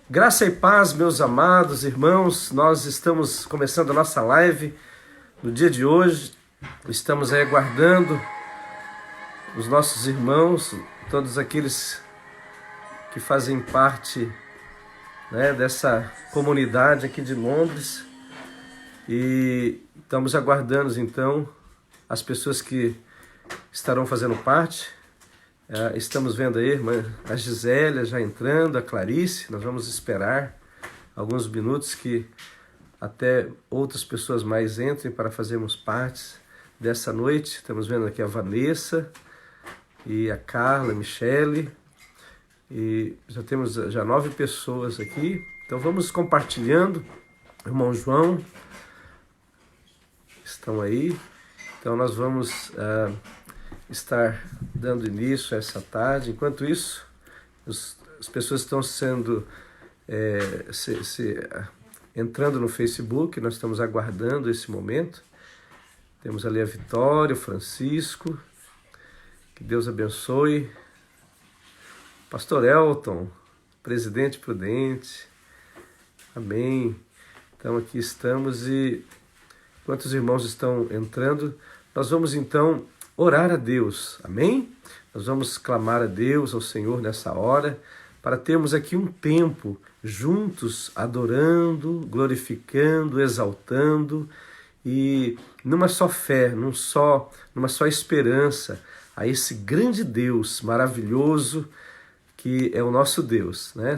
Graça e paz, meus amados irmãos, nós estamos começando a nossa live no dia de hoje. Estamos aí aguardando os nossos irmãos, todos aqueles que fazem parte, dessa comunidade aqui de Londres. E estamos aguardando então as pessoas que estarão fazendo parte. Estamos vendo aí a Gisélia já entrando, a Clarice. Nós vamos esperar alguns minutos que até outras pessoas mais entrem para fazermos parte dessa noite. Estamos vendo aqui a Vanessa e a Carla, a Michele, e já temos 9 pessoas aqui. Então vamos compartilhando. O irmão João estão aí. Então nós vamos estar dando início a essa tarde. Enquanto isso, as pessoas estão sendo entrando no Facebook. Nós estamos aguardando esse momento. Temos ali a Vitória, o Francisco, que Deus abençoe. Pastor Elton, Presidente Prudente, amém. Então aqui estamos, e enquanto os irmãos estão entrando, nós vamos então orar a Deus, amém? Nós vamos clamar a Deus, ao Senhor, nessa hora, para termos aqui um tempo juntos, adorando, glorificando, exaltando, e numa só fé, numa só esperança a esse grande Deus maravilhoso que é o nosso Deus, né?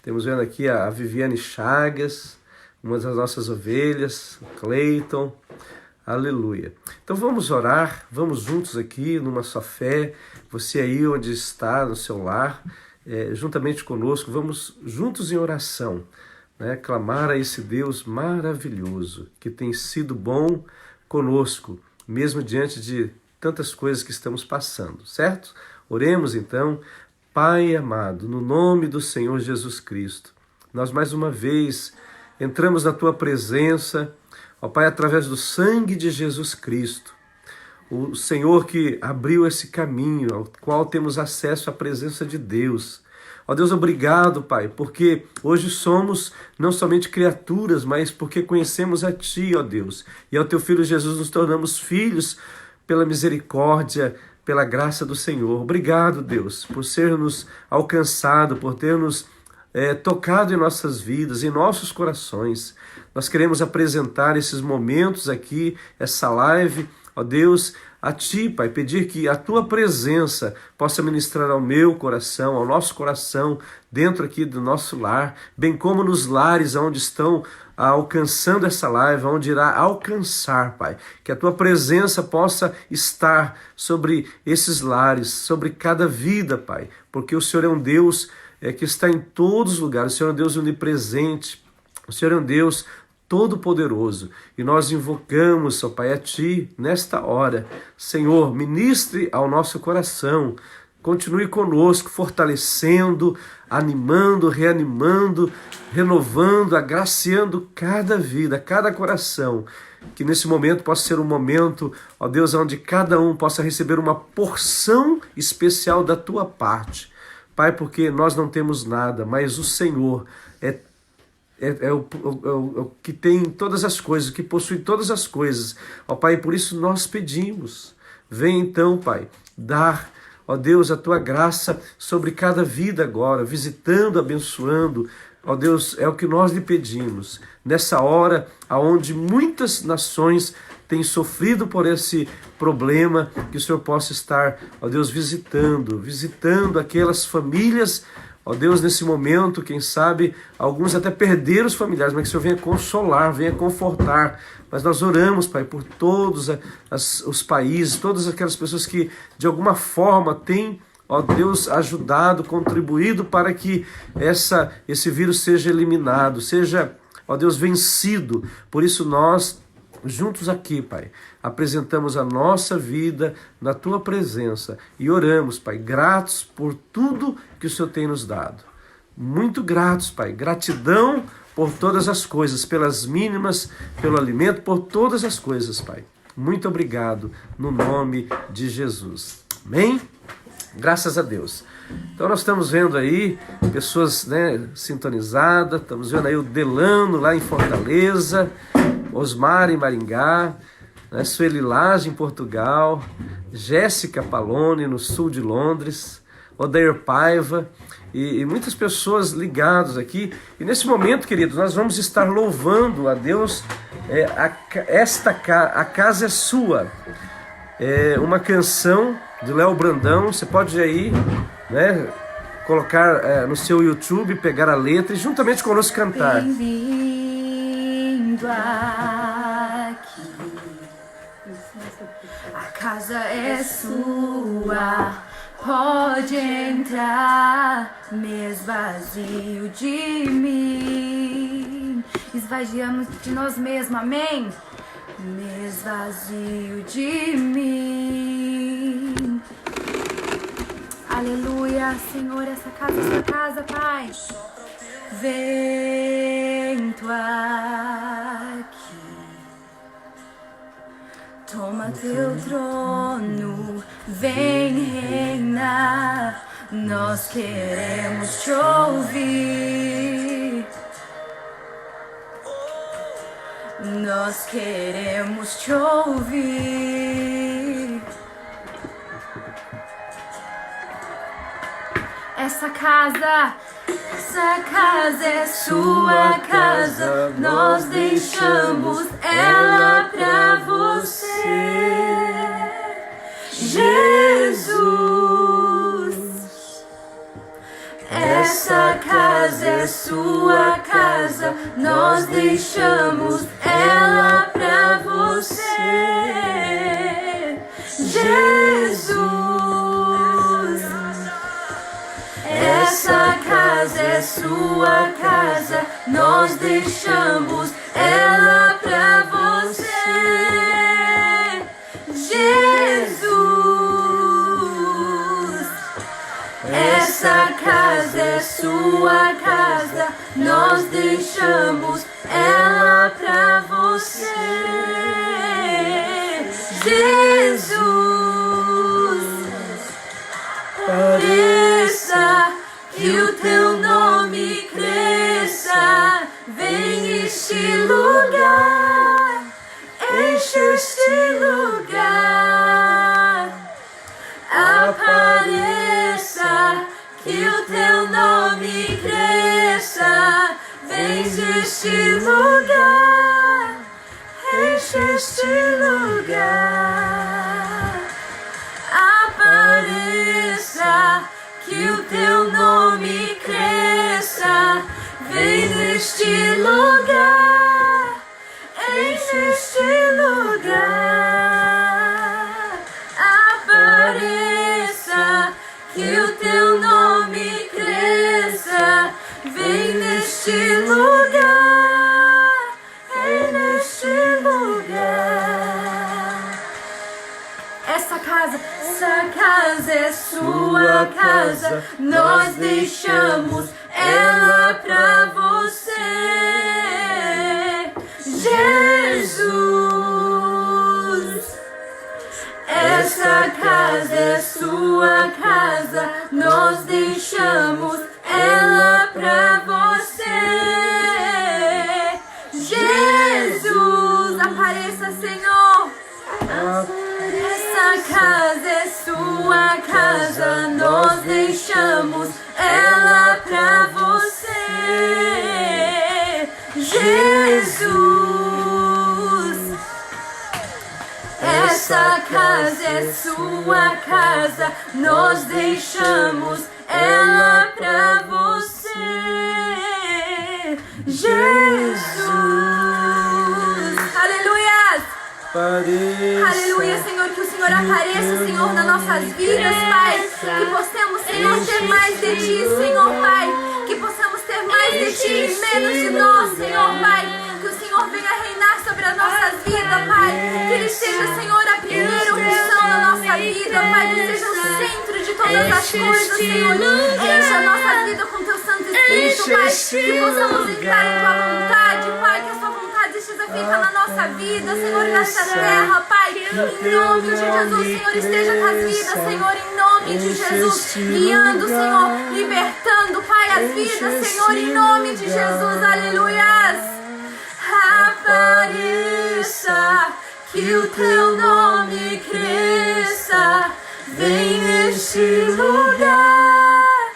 Temos vendo aqui a Viviane Chagas, uma das nossas ovelhas, o Cleiton. Aleluia. Então vamos orar, vamos juntos aqui numa só fé. Você aí onde está, no seu lar, juntamente conosco, vamos juntos em oração, clamar a esse Deus maravilhoso que tem sido bom conosco, mesmo diante de tantas coisas que estamos passando, certo? Oremos então. Pai amado, no nome do Senhor Jesus Cristo, nós mais uma vez entramos na Tua presença, ó Pai, através do sangue de Jesus Cristo, o Senhor que abriu esse caminho, ao qual temos acesso à presença de Deus. Ó Deus, obrigado, Pai, porque hoje somos não somente criaturas, mas porque conhecemos a Ti, ó Deus, e ao Teu Filho Jesus nos tornamos filhos pela misericórdia, pela graça do Senhor. Obrigado, Deus, por ser nos alcançado, por ter nos tocado em nossas vidas, em nossos corações. Nós queremos apresentar esses momentos aqui, essa live, ó Deus, a Ti, Pai, pedir que a Tua presença possa ministrar ao meu coração, ao nosso coração, dentro aqui do nosso lar, bem como nos lares onde estão alcançando essa live, onde irá alcançar, Pai. Que a Tua presença possa estar sobre esses lares, sobre cada vida, Pai, porque o Senhor é um Deus que está em todos os lugares. O Senhor é um Deus onipresente, o Senhor é um Deus todo-poderoso, e nós invocamos, ó Pai, a Ti nesta hora. Senhor, ministre ao nosso coração, continue conosco, fortalecendo, animando, reanimando, renovando, agraciando cada vida, cada coração, que nesse momento possa ser um momento, ó Deus, onde cada um possa receber uma porção especial da Tua parte. Pai, porque nós não temos nada, mas o Senhor é o que tem todas as coisas, o que possui todas as coisas. Ó Pai, por isso nós pedimos. Vem então, Pai, dar, ó Deus, a Tua graça sobre cada vida agora, visitando, abençoando. Ó Deus, é o que nós lhe pedimos. Nessa hora onde muitas nações têm sofrido por esse problema, que o Senhor possa estar, ó Deus, visitando aquelas famílias, ó Deus, nesse momento, quem sabe, alguns até perderam os familiares, mas que o Senhor venha consolar, venha confortar. Mas nós oramos, Pai, por todos os países, todas aquelas pessoas que, de alguma forma, têm, ó Deus, ajudado, contribuído para que esse vírus seja eliminado, seja, ó Deus, vencido. Por isso nós, juntos aqui, Pai, apresentamos a nossa vida na Tua presença e oramos, Pai, gratos por tudo que o Senhor tem nos dado. Muito gratos, Pai, gratidão por todas as coisas, pelas mínimas, pelo alimento, por todas as coisas, Pai. Muito obrigado, no nome de Jesus. Amém? Graças a Deus. Então nós estamos vendo aí pessoas, né, sintonizadas, estamos vendo aí o Delano lá em Fortaleza, Osmar em Maringá, né, Sueli Lage em Portugal, Jéssica Palone no sul de Londres, Odair Paiva e muitas pessoas ligadas aqui. E nesse momento, queridos, nós vamos estar louvando a Deus. A casa é sua. É uma canção de Léo Brandão. Você pode aí, né, colocar no seu YouTube, pegar a letra e juntamente conosco cantar. Bem-vindo aqui. A casa é sua. Pode entrar, me esvazio de mim. Esvaziamos de nós mesmos, amém? Me esvazio de mim. Aleluia, Senhor, essa casa é sua casa, Pai. Vem tu aqui. Toma teu trono, vem reinar. Nós queremos te ouvir. Nós queremos te ouvir. Essa casa é sua casa. Nós deixamos ela pra você, Jesus. Essa casa é sua casa. Nós deixamos ela pra você, Jesus. Essa casa é sua casa. Nós deixamos ela pra você, Jesus. Essa casa é sua casa. Nós deixamos ela pra você, Jesus. Pareça que o teu nome cresça. Vem este lugar, enche este lugar. Apareça que o teu nome cresça. Vem este lugar, enche este lugar. Apareça que o teu nome cresça. Vem neste lugar, enche este lugar. Apareça que o teu nome cresça. Vem neste lugar, vem neste lugar. Essa casa é sua casa. Nós deixamos ela pra você, Jesus. Essa casa é sua casa. Nós deixamos ela pra você, Jesus. Apareça, Senhor. Essa casa é sua casa. Nós deixamos ela pra você, Jesus. Essa casa é sua casa. Nós deixamos ela pra você, Jesus. Aleluia! Aleluia, Senhor, que o Senhor apareça, Senhor, nas nossas vidas, Pai. Que possamos, Senhor, ter mais de Ti, Senhor, Pai. Que possamos ter mais de Ti e menos de nós, Senhor, Pai. Que o Senhor venha reinar sobre as nossas vidas, Pai. Que Ele seja, Senhor, a primeira opção na nossa vida, Pai. Que seja o centro de todas as coisas, Senhor. Encha a nossa vida com Teu Santo Espírito, Pai. Que possamos entrar em Tua vontade, Pai. Que a Sua vontade precisa ficar na nossa vida, Senhor, nessa terra, Pai. Em nome de Jesus, Senhor, esteja com as vidas, Senhor, em nome de Jesus. Guiando, Senhor, libertando, Pai, as vidas, Senhor, em nome de Jesus. Aleluias. Apareça, que o teu nome cresça. Vem neste lugar,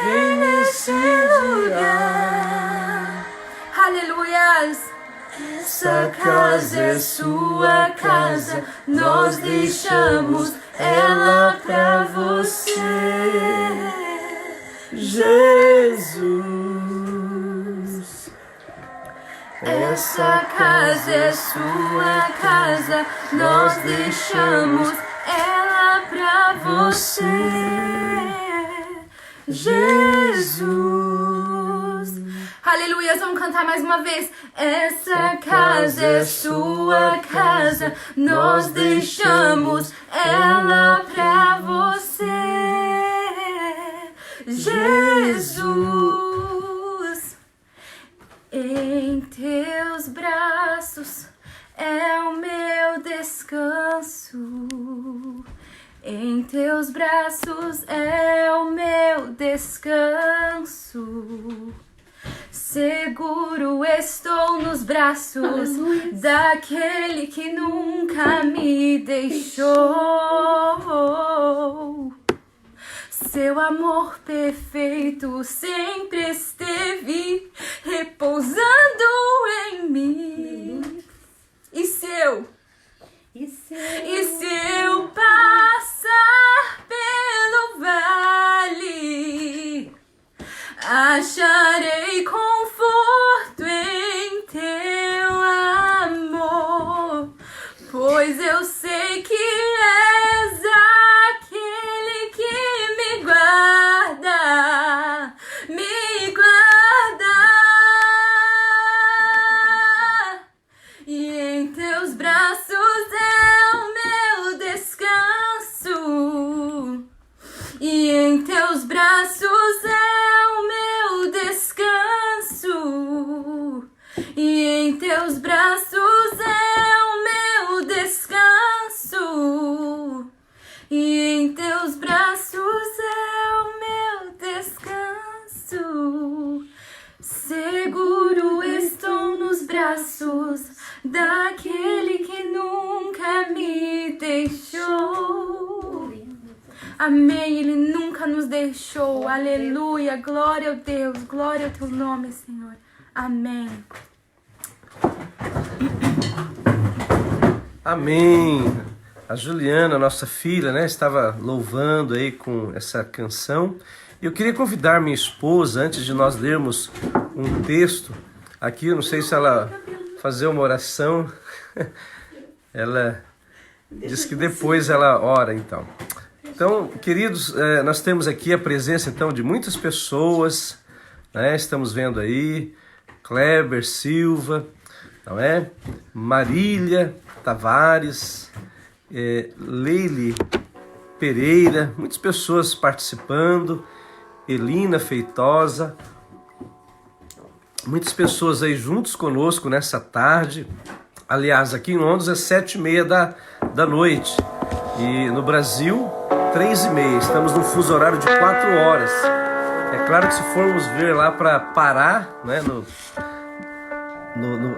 vem neste lugar. Aleluias. Essa casa é sua casa, nós deixamos ela pra você, Jesus. Essa casa é sua casa, nós deixamos ela pra você, Jesus. Aleluia, vamos cantar mais uma vez. Essa casa é sua casa, nós deixamos ela pra você, Jesus. Em teus braços é o meu descanso. Em teus braços é o meu descanso. Seguro estou nos braços, aleluia, daquele que nunca me deixou. Seu amor perfeito sempre esteve repousando em mim. E se eu passar pelo vale, acharei conforto em teu amor, pois eu sei que és aquele que me guarda, me guarda. E em teus braços é o meu descanso. E em teus braços é o meu descanso. E em teus braços é o meu descanso. E em teus braços é o meu descanso. Seguro estou nos braços daquele que nunca me deixou. Amém, Ele nunca nos deixou. Aleluia, glória a Deus, glória ao teu nome, Senhor. Amém. Amém. A Juliana, nossa filha, né, estava louvando aí com essa canção. E eu queria convidar minha esposa, antes de nós lermos um texto aqui, eu não sei se ela fazer uma oração. Ela diz que depois ela ora, então. Então, queridos, nós temos aqui a presença, então, de muitas pessoas, né? Estamos vendo aí Kleber Silva, não é? Marília Tavares, Leile Pereira, muitas pessoas participando, Elina Feitosa, muitas pessoas aí juntos conosco nessa tarde. Aliás, aqui em Londres é 7h30 da noite e no Brasil 3h30, estamos num fuso horário de 4 horas. É claro que se formos ver lá para Pará, né, no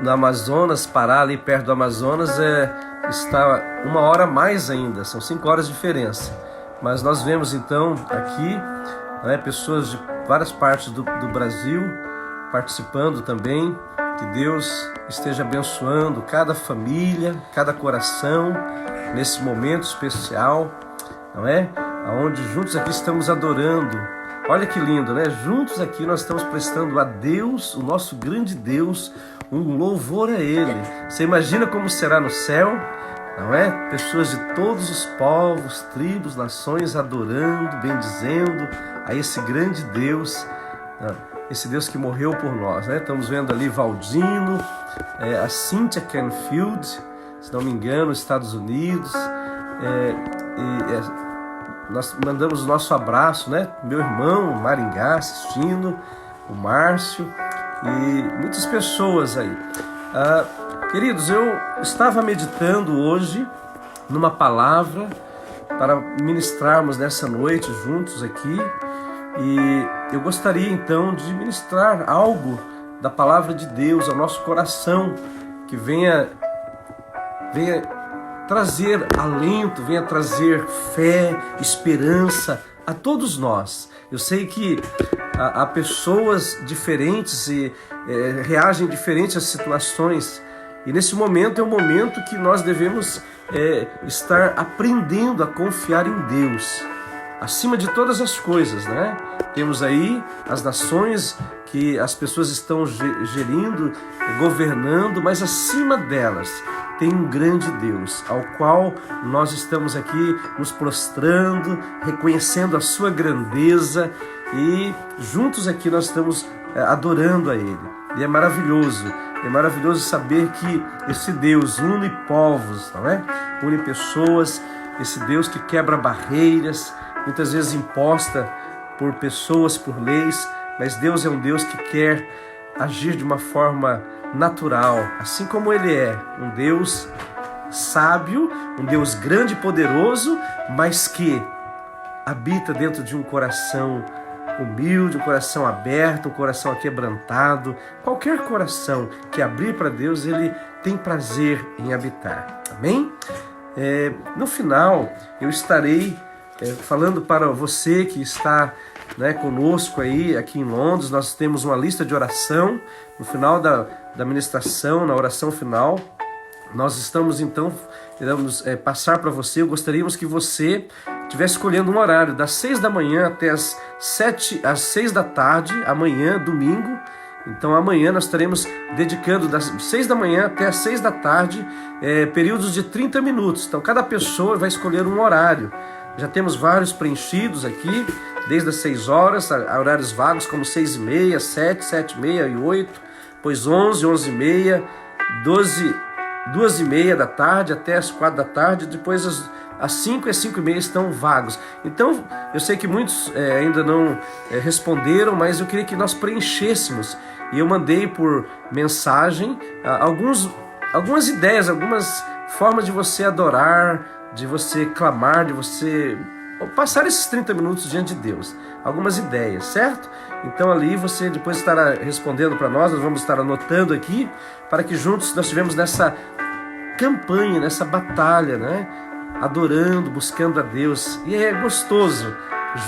Amazonas, Pará ali perto do Amazonas, está 1 hora a mais ainda, são 5 horas de diferença. Mas nós vemos então aqui, né, pessoas de várias partes do Brasil participando também. Que Deus esteja abençoando cada família, cada coração nesse momento especial, não é? Onde juntos aqui estamos adorando. Olha que lindo, né? Juntos aqui nós estamos prestando a Deus, o nosso grande Deus, um louvor a Ele. Você imagina como será no céu, não é? Pessoas de todos os povos, tribos, nações adorando, bendizendo a esse grande Deus, esse Deus que morreu por nós, né? Estamos vendo ali Valdino, a Cynthia Canfield, se não me engano, Estados Unidos. Nós mandamos o nosso abraço, né? Meu irmão Maringá assistindo, o Márcio e muitas pessoas aí. Queridos, eu estava meditando hoje numa palavra para ministrarmos nessa noite juntos aqui, e eu gostaria então de ministrar algo da palavra de Deus ao nosso coração, que venha trazer alento, venha trazer fé, esperança a todos nós. Eu sei que há pessoas diferentes e reagem diferentes às situações, e nesse momento é um momento que nós devemos estar aprendendo a confiar em Deus acima de todas as coisas, né? Temos aí as nações que as pessoas estão gerindo, governando, mas acima delas tem um grande Deus, ao qual nós estamos aqui nos prostrando, reconhecendo a sua grandeza, e juntos aqui nós estamos adorando a Ele. E é maravilhoso saber que esse Deus une povos, não é? Une pessoas, esse Deus que quebra barreiras, muitas vezes imposta por pessoas, por leis, mas Deus é um Deus que quer agir de uma forma natural, assim como Ele é um Deus sábio, um Deus grande e poderoso, mas que habita dentro de um coração humilde, um coração aberto, um coração aquebrantado. Qualquer coração que abrir para Deus, Ele tem prazer em habitar. Amém? No final, eu estarei falando para você que está conosco aí, aqui em Londres. Nós temos uma lista de oração. No final da ministração, na oração final, nós estamos então, iremos passar para você. Eu gostaríamos que você estivesse escolhendo um horário das 6 da manhã até as 6 da tarde, amanhã, domingo. Então amanhã nós estaremos dedicando das 6 da manhã até as 6 da tarde, períodos de 30 minutos. Então cada pessoa vai escolher um horário. Já temos vários preenchidos aqui, desde as 6 horas, horários vagos como 6h30, 7, 7h30 e 8, depois 11, 11h30, 12, 2h30 da tarde até as 4 da tarde, depois às 5 e às 5h30 estão vagos. Então, eu sei que muitos ainda não responderam, mas eu queria que nós preenchêssemos. E eu mandei por mensagem algumas ideias, algumas formas de você adorar, de você clamar, de você passar esses 30 minutos diante de Deus. Algumas ideias, certo? Então ali você depois estará respondendo para nós vamos estar anotando aqui, para que juntos nós estivemos nessa campanha, nessa batalha, né? Adorando, buscando a Deus. E é gostoso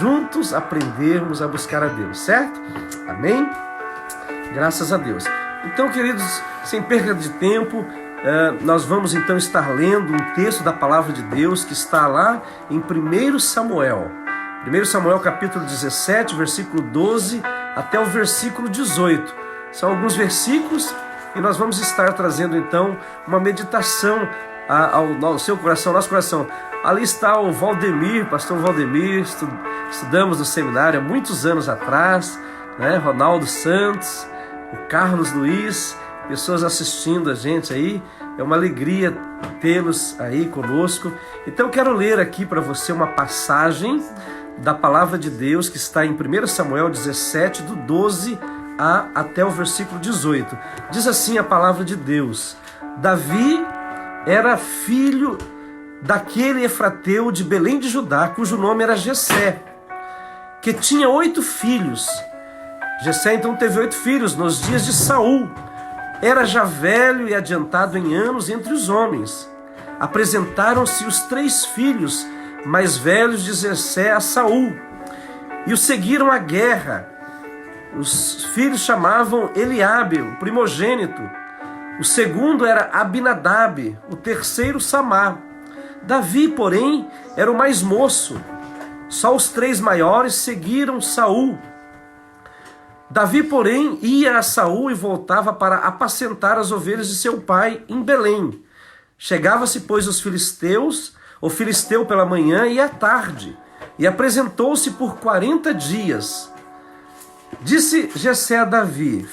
juntos aprendermos a buscar a Deus, certo? Amém? Graças a Deus. Então, queridos, sem perda de tempo, nós vamos então estar lendo um texto da palavra de Deus que está lá em 1 Samuel. 1 Samuel capítulo 17, versículo 12 até o versículo 18. São alguns versículos e nós vamos estar trazendo então uma meditação ao seu coração, ao nosso coração. Ali está o Valdemir, pastor Valdemir, estudamos no seminário há muitos anos atrás, né? Ronaldo Santos, o Carlos Luiz, pessoas assistindo a gente aí. É uma alegria tê-los aí conosco. Então eu quero ler aqui para você uma passagem da palavra de Deus que está em 1 Samuel 17, do 12 até o versículo 18. Diz assim a palavra de Deus: Davi era filho daquele efrateu de Belém de Judá, cujo nome era Jessé, que tinha 8 filhos. Jessé então teve 8 filhos nos dias de Saul. Era já velho e adiantado em anos entre os homens. Apresentaram-se os 3 filhos mais velhos de Jessé a Saul, e o seguiram à guerra. Os filhos chamavam Eliabe, o primogênito. O segundo era Abinadab, o terceiro Samá. Davi, porém, era o mais moço. Só os 3 maiores seguiram Saul. Davi, porém, ia a Saul e voltava para apacentar as ovelhas de seu pai em Belém. Chegava-se, pois, o filisteu pela manhã e à tarde, e apresentou-se por 40 dias. Disse Jessé a Davi,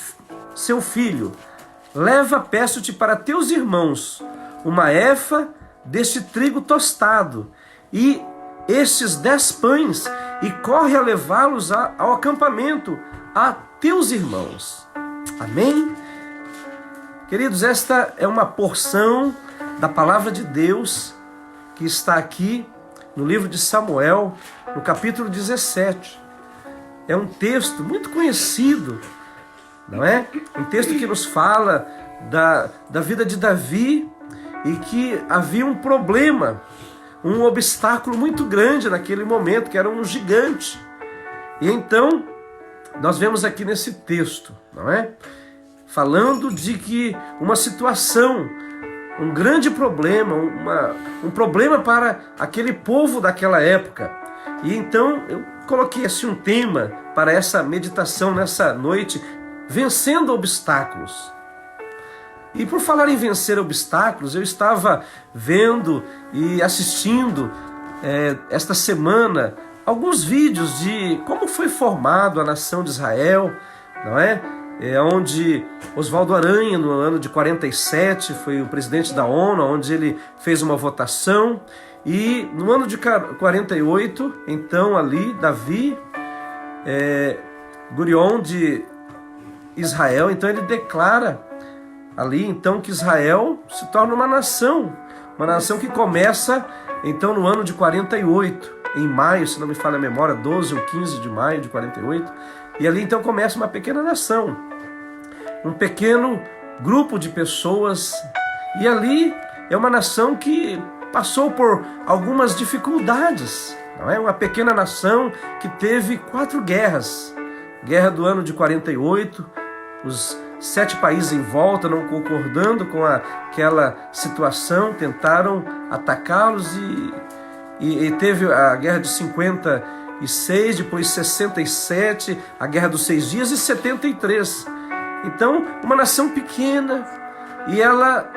seu filho: leva, peço-te, para teus irmãos uma efa deste trigo tostado e estes 10 pães, e corre a levá-los ao acampamento a teus irmãos. Amém? Queridos, esta é uma porção da palavra de Deus que está aqui no livro de Samuel, no capítulo 17. É um texto muito conhecido, não é? Um texto que nos fala da vida de Davi e que havia um problema, um obstáculo muito grande naquele momento, que era um gigante. E então, nós vemos aqui nesse texto, não é? Falando de que uma situação, um grande problema, um problema para aquele povo daquela época. E então eu coloquei assim um tema para essa meditação nessa noite, vencendo obstáculos. E por falar em vencer obstáculos, eu estava vendo e assistindo esta semana alguns vídeos de como foi formado a nação de Israel, não é? Onde Oswaldo Aranha, no ano de 47, foi o presidente da ONU, onde ele fez uma votação. E no ano de 48, então ali, Davi, Gurion de Israel, então ele declara ali então que Israel se torna uma nação que começa então no ano de 48, em maio, se não me falha a memória, 12 ou 15 de maio de 48, e ali então começa uma pequena nação, um pequeno grupo de pessoas, e ali é uma nação que passou por algumas dificuldades, não é? Uma pequena nação que teve 4 guerras. Guerra do ano de 48, os 7 países em volta não concordando com aquela situação, tentaram atacá-los e teve a guerra de 56, depois 67, a guerra dos 6 dias e 73. Então, uma nação pequena e ela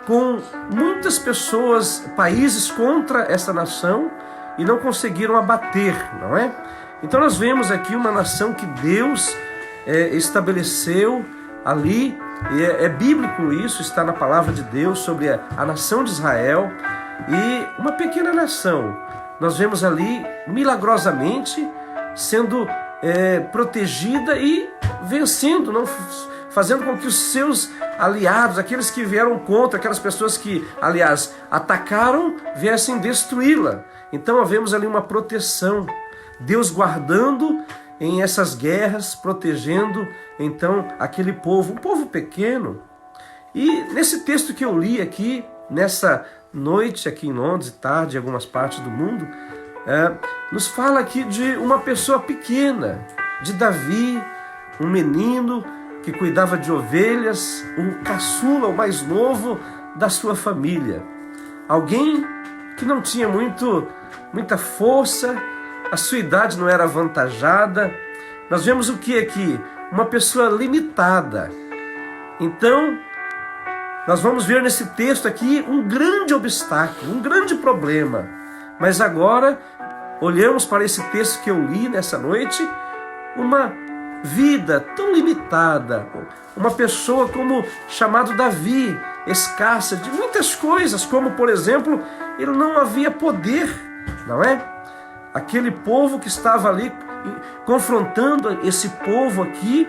com muitas pessoas, países contra essa nação e não conseguiram abater, não é? Então nós vemos aqui uma nação que Deus estabeleceu ali, e é bíblico isso, está na palavra de Deus sobre a nação de Israel, e uma pequena nação, nós vemos ali milagrosamente sendo protegida e vencendo, não fazendo com que os seus aliados, aqueles que vieram contra, aquelas pessoas que, aliás, atacaram, viessem destruí-la. Então, vemos ali uma proteção, Deus guardando em essas guerras, protegendo, então, aquele povo, um povo pequeno. E nesse texto que eu li aqui, nessa noite aqui em Londres, tarde, em algumas partes do mundo, nos fala aqui de uma pessoa pequena, de Davi, um menino que cuidava de ovelhas, o caçula, o mais novo da sua família. Alguém que não tinha muita força, a sua idade não era avantajada. Nós vemos o que aqui? Uma pessoa limitada. Então, nós vamos ver nesse texto aqui um grande obstáculo, um grande problema. Mas agora, olhamos para esse texto que eu li nessa noite, uma vida tão limitada, uma pessoa como chamado Davi, escassa de muitas coisas, como por exemplo, ele não havia poder, não é? Aquele povo que estava ali confrontando esse povo aqui,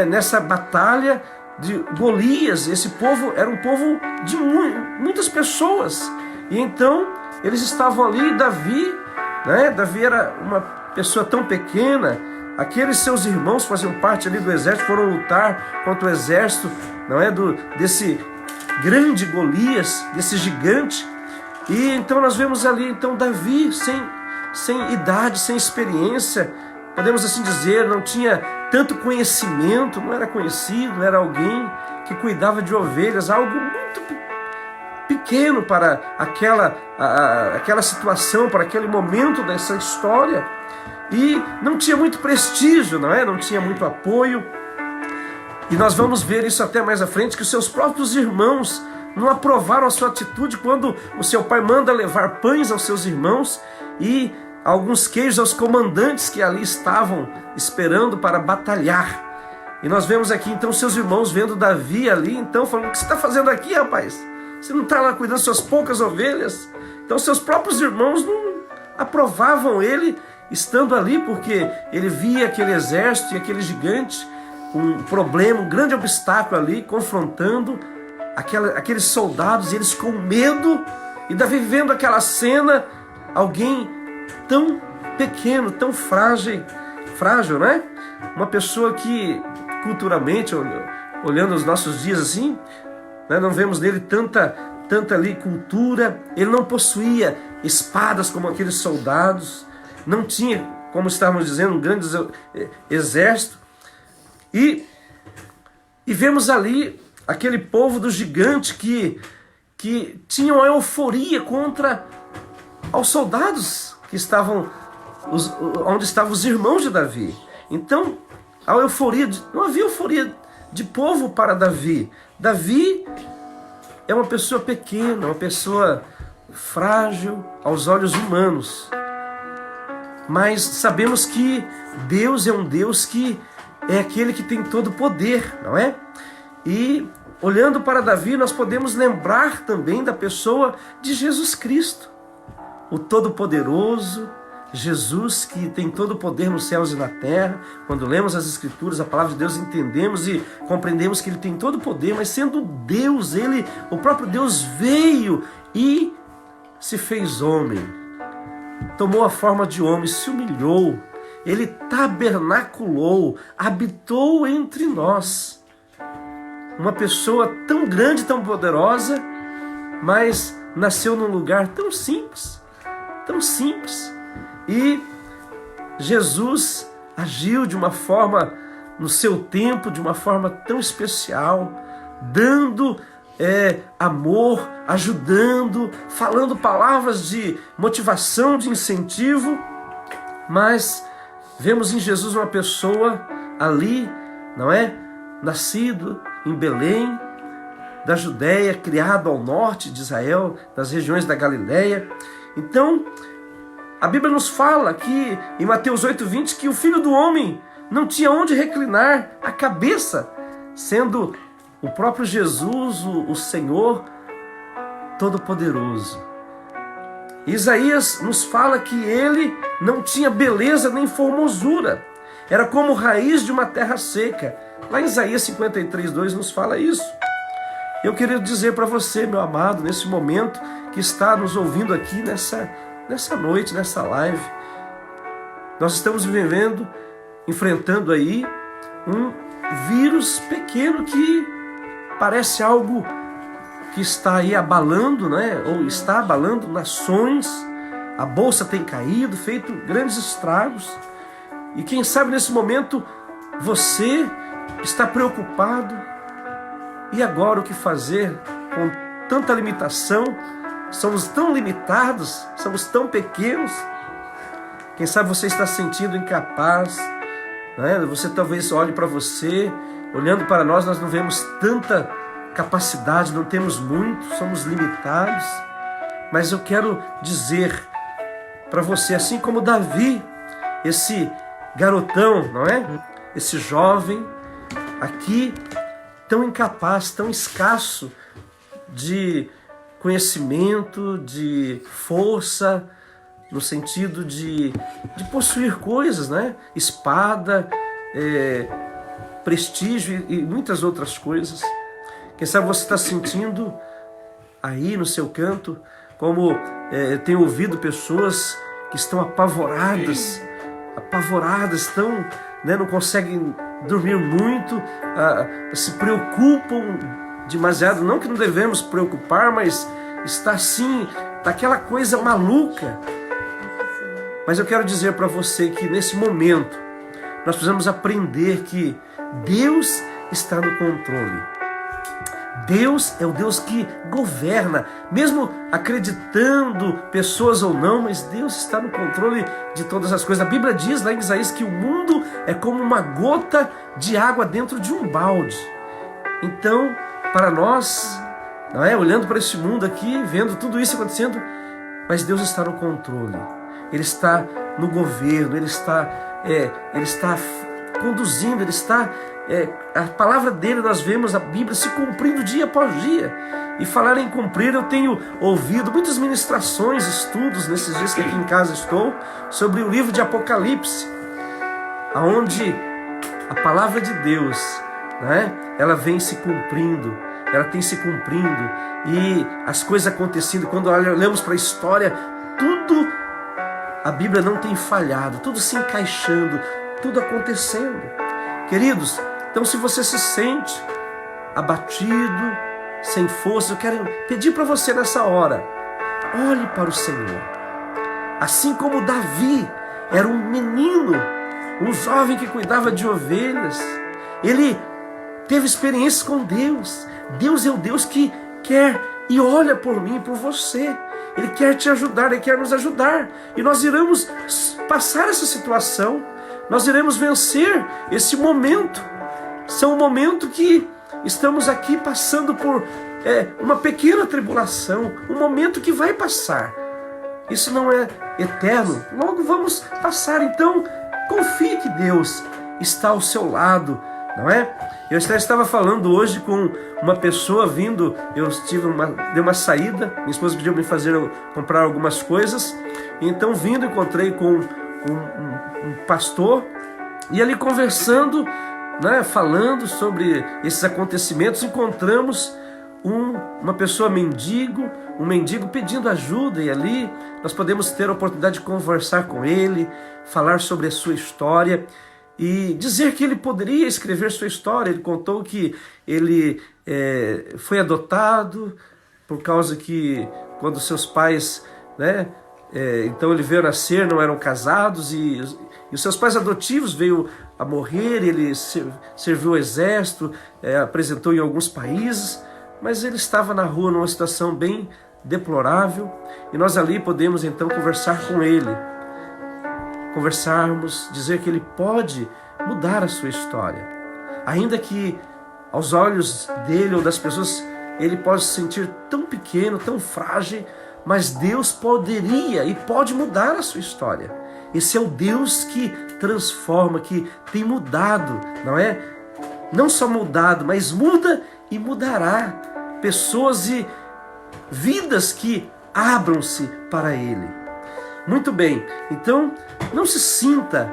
nessa batalha de Golias, esse povo era um povo de muitas pessoas, e então eles estavam ali, Davi, né? Davi era uma pessoa tão pequena. Aqueles seus irmãos faziam parte ali do exército, foram lutar contra o exército, não é, desse grande Golias, desse gigante. E então nós vemos ali então Davi sem idade, sem experiência, podemos assim dizer, não tinha tanto conhecimento, não era conhecido, era alguém que cuidava de ovelhas, algo muito pequeno para aquela situação, para aquele momento dessa história. E não tinha muito prestígio, não é? Não tinha muito apoio. E nós vamos ver isso até mais à frente, que os seus próprios irmãos não aprovaram a sua atitude quando o seu pai manda levar pães aos seus irmãos e alguns queijos aos comandantes que ali estavam esperando para batalhar. E nós vemos aqui então seus irmãos vendo Davi ali, então falando: o que você está fazendo aqui, rapaz? Você não está lá cuidando das suas poucas ovelhas? Então seus próprios irmãos não aprovavam ele estando ali, porque ele via aquele exército e aquele gigante um problema, um grande obstáculo ali, confrontando aqueles soldados, e eles com medo, e Davi vendo aquela cena, alguém tão pequeno, tão frágil, né? Uma pessoa que culturalmente, olhando os nossos dias assim, né, não vemos nele tanta ali cultura, ele não possuía espadas como aqueles soldados, não tinha, como estávamos dizendo, um grande exército, e vemos ali aquele povo do gigante que tinha uma euforia contra os soldados que estavam, onde estavam os irmãos de Davi. Então, a euforia, não havia euforia de povo para Davi. Davi é uma pessoa pequena, uma pessoa frágil aos olhos humanos. Mas sabemos que Deus é um Deus que é aquele que tem todo o poder, não é? E olhando para Davi, nós podemos lembrar também da pessoa de Jesus Cristo, o Todo-Poderoso, Jesus que tem todo o poder nos céus e na terra. Quando lemos as Escrituras, a palavra de Deus, entendemos e compreendemos que Ele tem todo o poder, mas sendo Deus, Ele, o próprio Deus, veio e se fez homem, tomou a forma de homem, se humilhou, Ele tabernaculou, habitou entre nós. Uma pessoa tão grande, tão poderosa, mas nasceu num lugar tão simples, e Jesus agiu de uma forma, no seu tempo, de uma forma tão especial, dando amor, ajudando, falando palavras de motivação, de incentivo. Mas vemos em Jesus uma pessoa ali, não é? Nascido em Belém, da Judéia, criado ao norte de Israel, das regiões da Galileia. Então, a Bíblia nos fala que, em Mateus 8:20, que o Filho do Homem não tinha onde reclinar a cabeça, sendo o próprio Jesus, o Senhor Todo-Poderoso. Isaías nos fala que ele não tinha beleza nem formosura, era como raiz de uma terra seca. Lá em Isaías 53:2 nos fala isso. Eu queria dizer para você, meu amado, nesse momento que está nos ouvindo aqui nessa noite, nessa live, nós estamos enfrentando aí um vírus pequeno que parece algo que está aí abalando, né? Ou está abalando nações. A bolsa tem caído, feito grandes estragos. E quem sabe nesse momento você está preocupado. E agora o que fazer com tanta limitação? Somos tão limitados, somos tão pequenos. Quem sabe você está se sentindo incapaz, né? Você talvez olhe para você, olhando para nós não vemos tanta capacidade, não temos muito, somos limitados. Mas eu quero dizer para você, assim como Davi, esse garotão, não é? Esse jovem aqui, tão incapaz, tão escasso de conhecimento, de força, no sentido de possuir coisas, né? Espada, prestígio e muitas outras coisas. Quem sabe você está sentindo aí no seu canto, como tenho ouvido pessoas que estão apavoradas, estão, né, não conseguem dormir muito, se preocupam demasiado. Não que não devemos preocupar, mas está assim, está aquela coisa maluca. Mas eu quero dizer para você que nesse momento nós precisamos aprender que Deus está no controle. Deus é o Deus que governa, mesmo acreditando pessoas ou não, mas Deus está no controle de todas as coisas. A Bíblia diz lá em Isaías que o mundo é como uma gota de água dentro de um balde. Então, para nós, não é? Olhando para esse mundo aqui, vendo tudo isso acontecendo, mas Deus está no controle. Ele está no governo, Ele está conduzindo, Ele está... a palavra dele, nós vemos a Bíblia se cumprindo dia após dia. E falar em cumprir, eu tenho ouvido muitas ministrações, estudos, nesses dias que aqui em casa estou, sobre o livro de Apocalipse, onde a palavra de Deus, né, ela vem se cumprindo, ela tem se cumprindo, e as coisas acontecendo. Quando olhamos para a história, tudo, a Bíblia não tem falhado, tudo se encaixando, tudo acontecendo. Queridos, então se você se sente abatido, sem força, eu quero pedir para você nessa hora, olhe para o Senhor. Assim como Davi era um menino, um jovem que cuidava de ovelhas, ele teve experiências com Deus. Deus é o Deus que quer e olha por mim e por você. Ele quer te ajudar, Ele quer nos ajudar. E nós iremos passar essa situação, nós iremos vencer esse momento. São um momento que estamos aqui passando por uma pequena tribulação, um momento que vai passar. Isso não é eterno, logo vamos passar. Então, confie que Deus está ao seu lado, não é? Eu estava falando hoje com uma pessoa vindo, eu dei uma saída, minha esposa pediu para me comprar algumas coisas, então vindo encontrei com um pastor, e ali conversando, né, falando sobre esses acontecimentos, encontramos uma pessoa um mendigo pedindo ajuda, e ali nós podemos ter a oportunidade de conversar com ele, falar sobre a sua história e dizer que ele poderia escrever sua história. Ele contou que ele foi adotado por causa que quando seus pais, né, então ele veio a nascer, não eram casados, e os seus pais adotivos veio a morrer, ele serviu o exército, apresentou em alguns países, mas ele estava na rua numa situação bem deplorável, e nós ali podemos então conversar com ele, dizer que ele pode mudar a sua história, ainda que aos olhos dele ou das pessoas ele possa se sentir tão pequeno, tão frágil, mas Deus poderia e pode mudar a sua história. Esse é o Deus que transforma, que tem mudado, não é? Não só mudado, mas muda e mudará pessoas e vidas que abram-se para Ele. Muito bem, então não se sinta,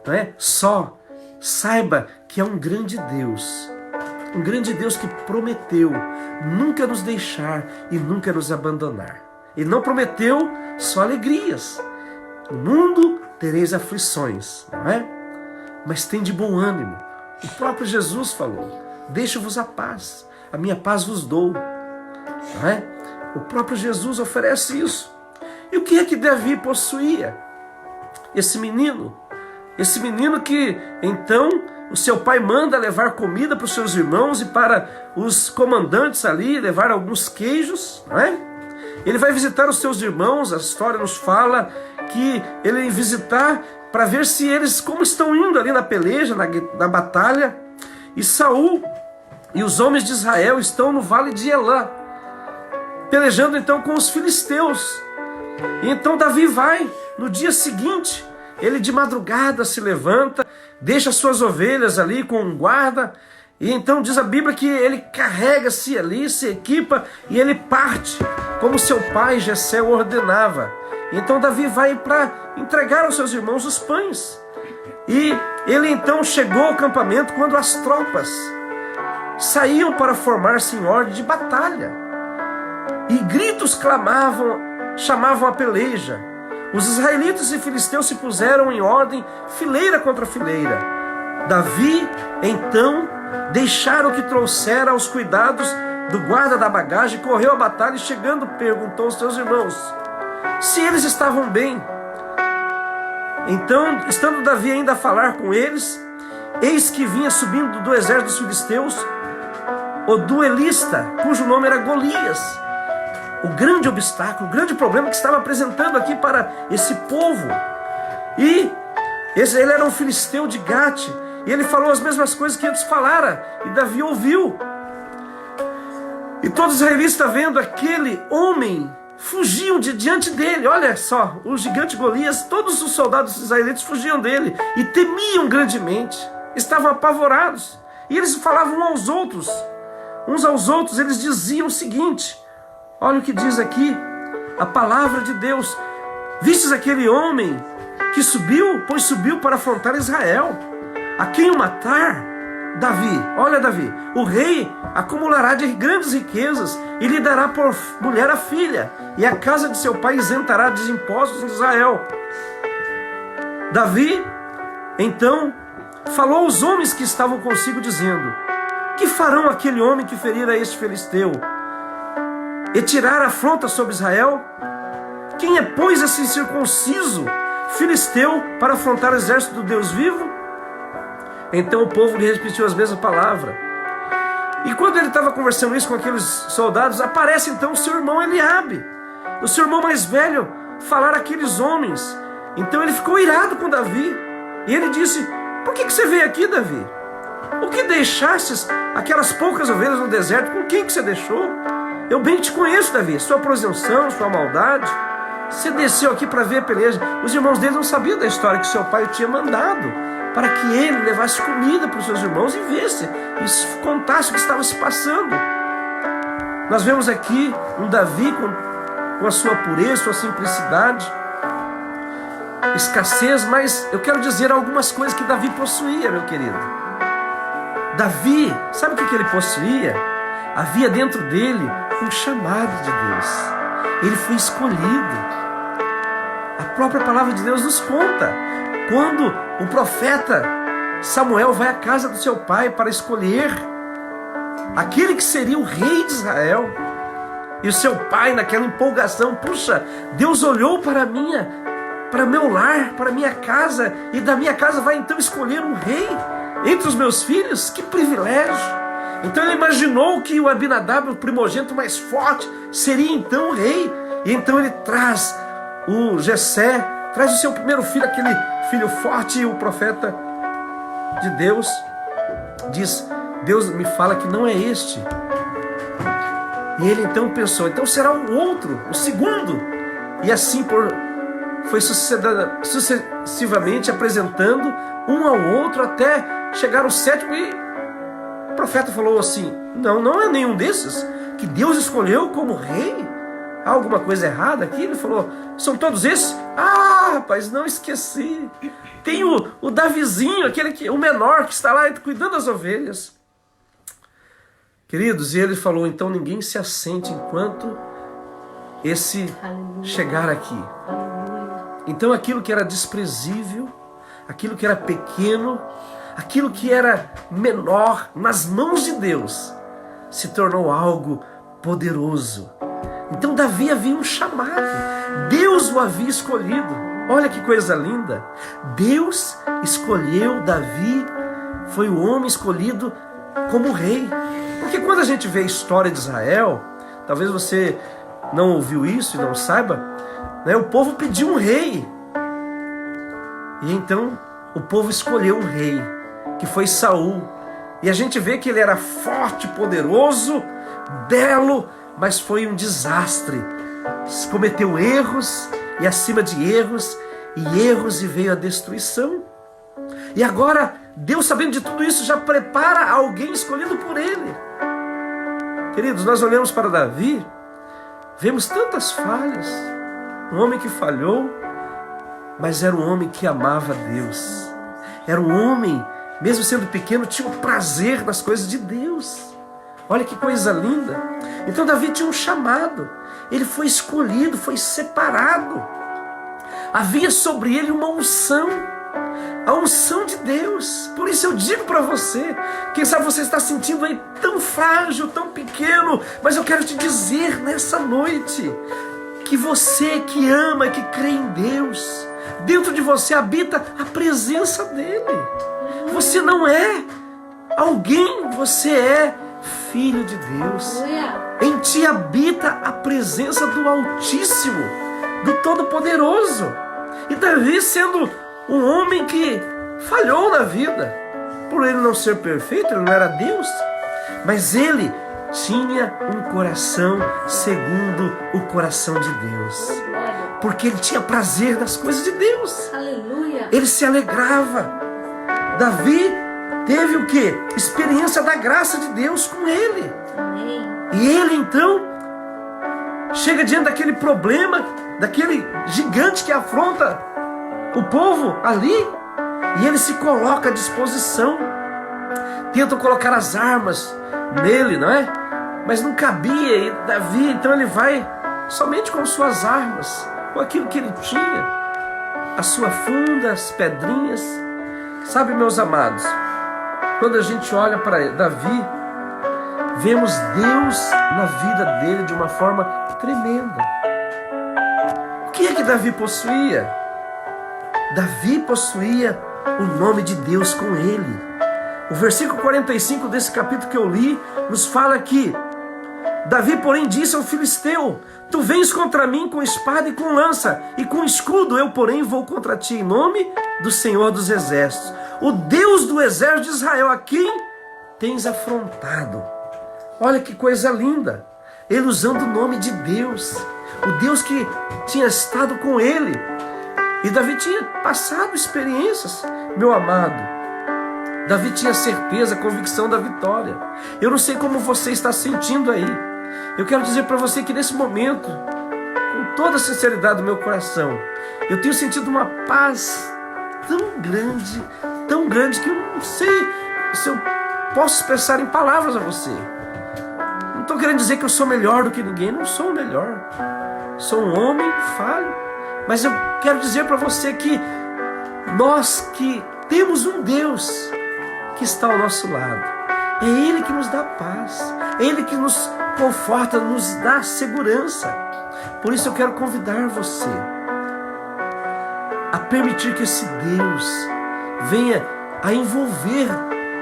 não é, só. Saiba que é um grande Deus que prometeu nunca nos deixar e nunca nos abandonar. Ele não prometeu só alegrias. No mundo tereis aflições, não é? Mas tem de bom ânimo. O próprio Jesus falou: deixo-vos a paz, a minha paz vos dou. Não é? O próprio Jesus oferece isso. E o que é que Davi possuía? Esse menino que então o seu pai manda levar comida para os seus irmãos e para os comandantes ali, levar alguns queijos, não é? Ele vai visitar os seus irmãos, a história nos fala que ele vai visitar para ver se eles, como estão indo ali na peleja, na batalha. E Saul e os homens de Israel estão no vale de Elã, pelejando então com os filisteus. E então Davi vai, no dia seguinte, ele de madrugada se levanta, deixa suas ovelhas ali com um guarda, e então diz a Bíblia que ele carrega-se ali, se equipa e ele parte, como seu pai Jessé ordenava. Então Davi vai para entregar aos seus irmãos os pães. E ele então chegou ao acampamento quando as tropas saíam para formar-se em ordem de batalha. E gritos chamavam a peleja. Os israelitas e filisteus se puseram em ordem, fileira contra fileira. Davi, então, deixaram o que trouxera aos cuidados do guarda da bagagem, correu à batalha e chegando perguntou aos seus irmãos se eles estavam bem. Então, estando Davi ainda a falar com eles, eis que vinha subindo do exército dos filisteus o duelista, cujo nome era Golias. O grande obstáculo, o grande problema que estava apresentando aqui para esse povo. E ele era um filisteu de Gate, e ele falou as mesmas coisas que antes falara, e Davi ouviu. E todos os israelitas, vendo aquele homem, fugiam de diante dele. Olha só, o gigante Golias, todos os soldados israelitas fugiam dele e temiam grandemente, estavam apavorados. E eles falavam uns aos outros, eles diziam o seguinte: olha o que diz aqui a palavra de Deus: vistes aquele homem que subiu? Pois subiu para afrontar Israel. a quem o matar, Davi, olha Davi, o rei acumulará de grandes riquezas e lhe dará por mulher a filha, e a casa de seu pai isentará dos impostos em Israel. Davi, então, falou aos homens que estavam consigo, dizendo: que farão aquele homem que ferir a este filisteu e tirar a afronta sobre Israel? Quem é, pois, esse incircunciso filisteu para afrontar o exército do Deus vivo? Então o povo lhe repetiu as mesmas palavras. E quando ele estava conversando isso com aqueles soldados, aparece então o seu irmão Eliabe, o seu irmão mais velho, falar àqueles homens. Então ele ficou irado com Davi. E ele disse: por que você veio aqui, Davi? O que deixastes aquelas poucas ovelhas no deserto? Com quem que você deixou? Eu bem te conheço, Davi, sua presunção, sua maldade. Você desceu aqui para ver a peleja. Os irmãos dele não sabiam da história que seu pai o tinha mandado para que ele levasse comida para os seus irmãos e visse, e contasse o que estava se passando. Nós vemos aqui um Davi com a sua pureza, sua simplicidade, escassez, mas eu quero dizer algumas coisas que Davi possuía, meu querido. Davi, sabe o que ele possuía? Havia dentro dele um chamado de Deus. Ele foi escolhido. A própria palavra de Deus nos conta. Quando o profeta Samuel vai à casa do seu pai para escolher aquele que seria o rei de Israel, e o seu pai, naquela empolgação: puxa, Deus olhou para meu lar, para minha casa, e da minha casa vai então escolher um rei entre os meus filhos? Que privilégio! Então ele imaginou que o Abinadab, o primogênito mais forte, seria então o rei. E então ele traz o Jessé, traz o seu primeiro filho, aquele filho forte, e o profeta de Deus diz: Deus me fala que não é este. E ele então pensou: então será o outro, o segundo. E assim foi sucessivamente apresentando um ao outro até chegar ao sétimo. E o profeta falou assim: não é nenhum desses que Deus escolheu como rei. Há alguma coisa errada aqui? Ele falou: são todos esses? Ah, rapaz, não esqueci. Tem o Davizinho, o menor, que está lá cuidando das ovelhas. Queridos, e ele falou: então ninguém se assente enquanto esse chegar aqui. Então aquilo que era desprezível, aquilo que era pequeno, aquilo que era menor nas mãos de Deus, se tornou algo poderoso. Então Davi havia um chamado, Deus o havia escolhido. Olha que coisa linda, Deus escolheu Davi, foi o homem escolhido como rei. Porque quando a gente vê a história de Israel, talvez você não ouviu isso e não saiba, né? O povo pediu um rei, e então o povo escolheu um rei, que foi Saul. E a gente vê que ele era forte, poderoso, belo, mas foi um desastre. Cometeu erros, e acima de erros, e veio a destruição. E agora, Deus, sabendo de tudo isso, já prepara alguém escolhido por ele. Queridos, nós olhamos para Davi, vemos tantas falhas. Um homem que falhou, mas era um homem que amava Deus. Era um homem, mesmo sendo pequeno, tinha um prazer nas coisas de Deus. Olha que coisa linda. Então Davi tinha um chamado. Ele foi escolhido, foi separado. Havia sobre ele uma unção. A unção de Deus. Por isso eu digo para você, quem sabe você está sentindo aí tão frágil, tão pequeno, mas eu quero te dizer nessa noite, que você que ama, que crê em Deus, dentro de você habita a presença dele. Você não é alguém, você é filho de Deus. Em ti habita a presença do Altíssimo, do Todo-Poderoso. E Davi, sendo um homem que falhou na vida, por ele não ser perfeito, ele não era Deus, mas ele tinha um coração segundo o coração de Deus, porque ele tinha prazer nas coisas de Deus. Aleluia. Ele se alegrava. Davi teve o quê? Experiência da graça de Deus com ele. Amém. E ele então chega diante daquele problema, daquele gigante que afronta o povo ali, E ele se coloca à disposição. Tentam colocar as armas nele, não é? Mas não cabia. E Davi, então ele vai somente com suas armas, com aquilo que ele tinha, a sua funda, as pedrinhas. Sabe, meus amados, quando a gente olha para Davi, vemos Deus na vida dele de uma forma tremenda. O que é que Davi possuía? Davi possuía o nome de Deus com ele. O versículo 45 desse capítulo que eu li nos fala que Davi, porém, disse ao filisteu: tu vens contra mim com espada e com lança e com escudo, eu, porém, vou contra ti em nome do Senhor dos Exércitos, o Deus do exército de Israel, a quem tens afrontado. Olha que coisa linda, ele usando o nome de Deus, o Deus que tinha estado com ele. E Davi tinha passado experiências, meu amado. Davi tinha certeza, convicção da vitória. Eu não sei como você está sentindo aí. Eu quero dizer para você que nesse momento, com toda a sinceridade do meu coração, eu tenho sentido uma paz tão grande, que eu não sei se eu posso expressar em palavras a você. Não estou querendo dizer que eu sou melhor do que ninguém, não sou o melhor. Sou um homem falho. Mas eu quero dizer para você que nós que temos um Deus que está ao nosso lado, é Ele que nos dá paz, é Ele que nos conforta, nos dá segurança. Por isso eu quero convidar você a permitir que esse Deus venha a envolver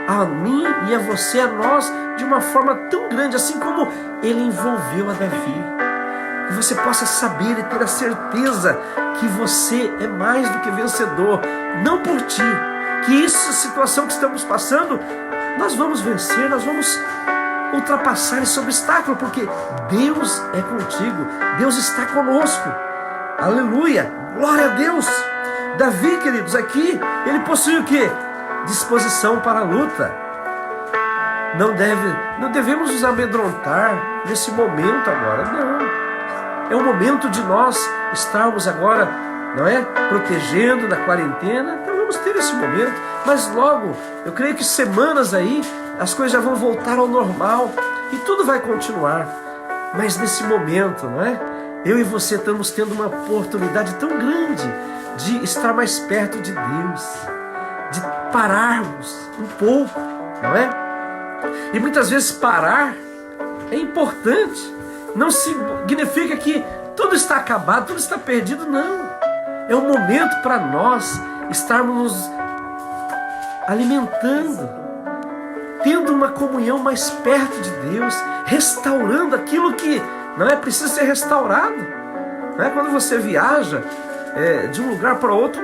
a mim e a você, a nós, de uma forma tão grande, assim como Ele envolveu a Davi. Que você possa saber e ter a certeza que você é mais do que vencedor, não por ti, que essa situação que estamos passando, nós vamos vencer, nós vamos ultrapassar esse obstáculo, porque Deus é contigo, Deus está conosco. Aleluia, glória a Deus. Davi, queridos, aqui, ele possui o quê? Disposição para a luta. Não devemos nos amedrontar nesse momento agora, não. É o momento de nós estarmos agora, não é? Protegendo da quarentena. Então vamos ter esse momento. Mas logo, eu creio que semanas aí, as coisas já vão voltar ao normal. E tudo vai continuar. Mas nesse momento, não é? Eu e você estamos tendo uma oportunidade tão grande de estar mais perto de Deus. De pararmos um pouco, não é? E muitas vezes parar é importante. Não significa que tudo está acabado, tudo está perdido, não. É um momento para nós estarmos nos alimentando, tendo uma comunhão mais perto de Deus, restaurando aquilo que não é preciso ser restaurado. Não é? Quando você viaja de um lugar para outro,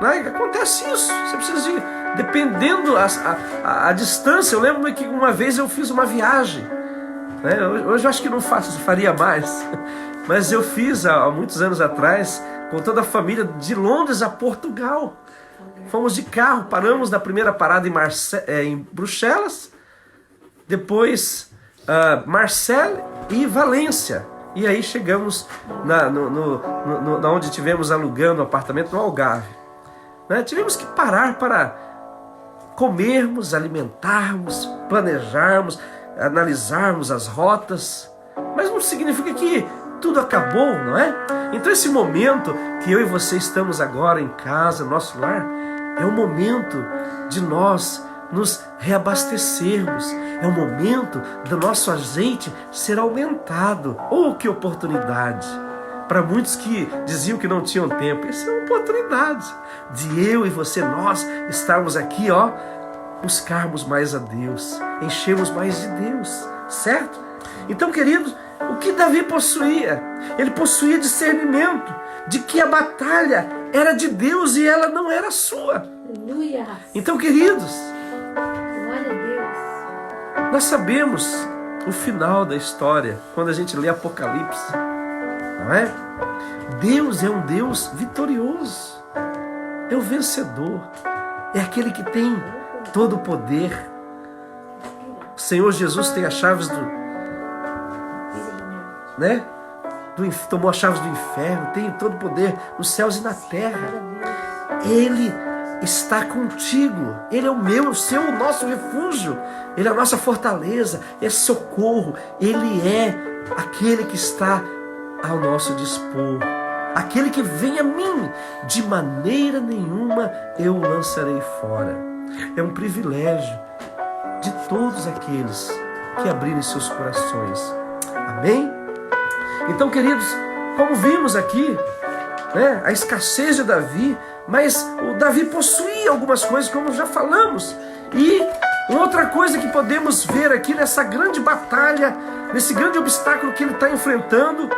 não é? Acontece isso. Você precisa de, dependendo a distância. Eu lembro que uma vez eu fiz uma viagem. Hoje eu acho que não faria mais, mas eu fiz há muitos anos atrás com toda a família de Londres a Portugal. Fomos de carro, paramos na primeira parada em Bruxelas, depois Marseille e Valência, e aí chegamos na onde tivemos alugando o apartamento no Algarve. Tivemos que parar para comermos, alimentarmos, planejarmos, analisarmos as rotas, mas não significa que tudo acabou, não é? Então esse momento que eu e você estamos agora em casa, nosso lar, é o momento de nós nos reabastecermos, é o momento do nosso azeite ser aumentado. Oh, que oportunidade! Para muitos que diziam que não tinham tempo, essa é uma oportunidade de eu e você, nós estarmos aqui, buscarmos mais a Deus, enchermos mais de Deus, certo? Então, queridos, o que Davi possuía? Ele possuía discernimento de que a batalha era de Deus e ela não era sua. Aleluia. Então, queridos, glória a Deus, nós sabemos o final da história quando a gente lê Apocalipse, não é? Deus é um Deus vitorioso, é o vencedor, é aquele que tem todo o poder. O Senhor Jesus tem as chaves tomou as chaves do inferno, tem todo o poder nos céus e na terra. Ele está contigo. Ele é o meu, o seu, o nosso refúgio. Ele é a nossa fortaleza, é socorro. Ele é aquele que está ao nosso dispor. Aquele que vem a mim, de maneira nenhuma eu o lançarei fora. É um privilégio de todos aqueles que abrirem seus corações. Amém? Então, queridos, como vimos aqui, né, a escassez de Davi, mas o Davi possuía algumas coisas, como já falamos. E outra coisa que podemos ver aqui nessa grande batalha, nesse grande obstáculo que ele está enfrentando,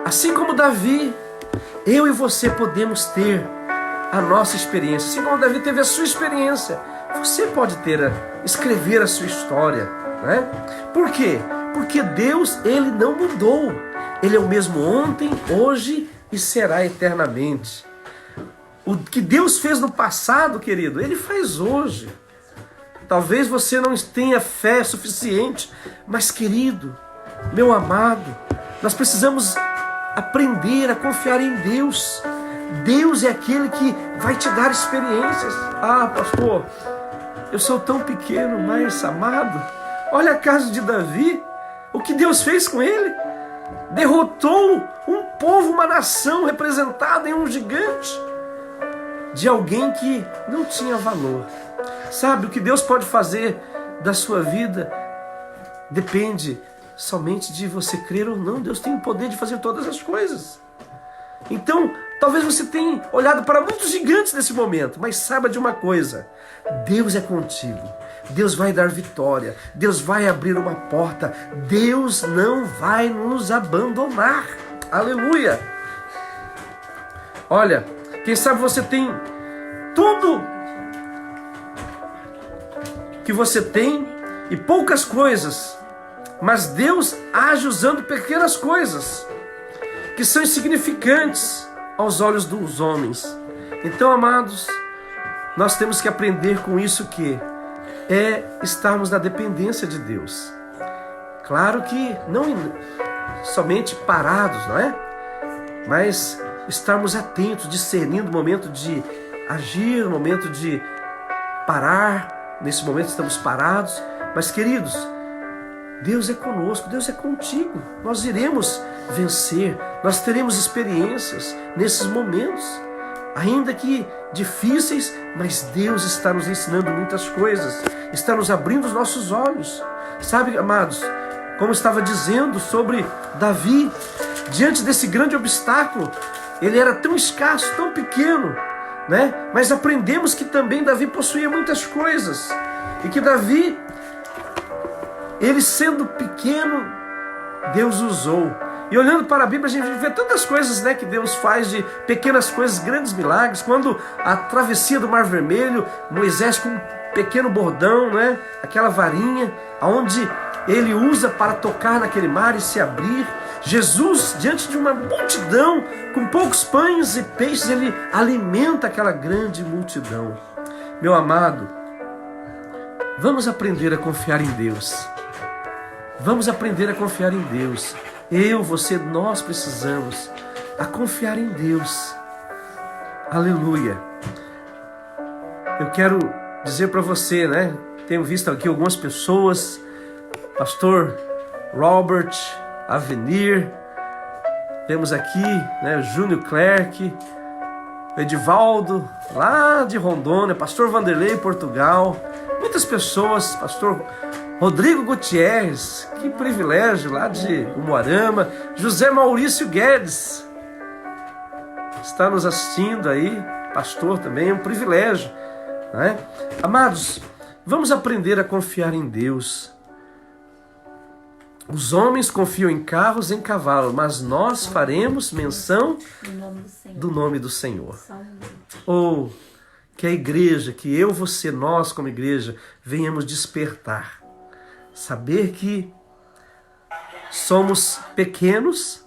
assim como Davi, eu e você podemos ter a nossa experiência. Assim como Davi teve a sua experiência, você pode escrever a sua história, né? Por quê? Porque Deus, Ele não mudou. Ele é o mesmo ontem, hoje e será eternamente. O que Deus fez no passado, querido, Ele faz hoje. Talvez você não tenha fé suficiente, mas, querido, meu amado, nós precisamos aprender a confiar em Deus. Deus é aquele que vai te dar experiências. Ah, pastor, eu sou tão pequeno, mas amado, olha a casa de Davi, o que Deus fez com ele. Derrotou um povo, uma nação representada em um gigante, de alguém que não tinha valor. Sabe, o que Deus pode fazer da sua vida depende somente de você crer ou não. Deus tem o poder de fazer todas as coisas. Então, talvez você tenha olhado para muitos gigantes nesse momento, mas saiba de uma coisa: Deus é contigo. Deus vai dar vitória. Deus vai abrir uma porta. Deus não vai nos abandonar. Aleluia! Olha, quem sabe você tem tudo que você tem e poucas coisas, mas Deus age usando pequenas coisas que são insignificantes aos olhos dos homens. Então, amados, nós temos que aprender com isso que é estarmos na dependência de Deus. Claro que não somente parados, não é? Mas estarmos atentos, discernindo o momento de agir, o momento de parar. Nesse momento estamos parados. Mas, queridos, Deus é conosco, Deus é contigo. Nós iremos vencer, nós teremos experiências nesses momentos, ainda que difíceis, mas Deus está nos ensinando muitas coisas, está nos abrindo os nossos olhos. Sabe, amados, como estava dizendo sobre Davi, diante desse grande obstáculo, ele era tão escasso, tão pequeno, né? Mas aprendemos que também Davi possuía muitas coisas, e que Davi, ele sendo pequeno, Deus usou. E olhando para a Bíblia, a gente vê tantas coisas, né, que Deus faz, de pequenas coisas, grandes milagres. Quando a travessia do Mar Vermelho, Moisés com um pequeno bordão, né, aquela varinha, onde ele usa para tocar naquele mar e se abrir. Jesus, diante de uma multidão, com poucos pães e peixes, ele alimenta aquela grande multidão. Meu amado, vamos aprender a confiar em Deus. Vamos aprender a confiar em Deus. Eu, você, nós precisamos a confiar em Deus. Aleluia. Eu quero dizer para você, né? Tenho visto aqui algumas pessoas, pastor Robert, Avenir, temos aqui, né, Júnior Clerc, Edivaldo, lá de Rondônia, pastor Vanderlei, Portugal, muitas pessoas, pastor Rodrigo Gutierrez, que privilégio, lá de Umuarama, José Maurício Guedes, está nos assistindo aí, pastor também, é um privilégio, né? Amados, vamos aprender a confiar em Deus. Os homens confiam em carros, em cavalos, mas nós faremos menção do nome do Senhor. Ou que a igreja, que eu, você, nós como igreja, venhamos despertar. Saber que somos pequenos,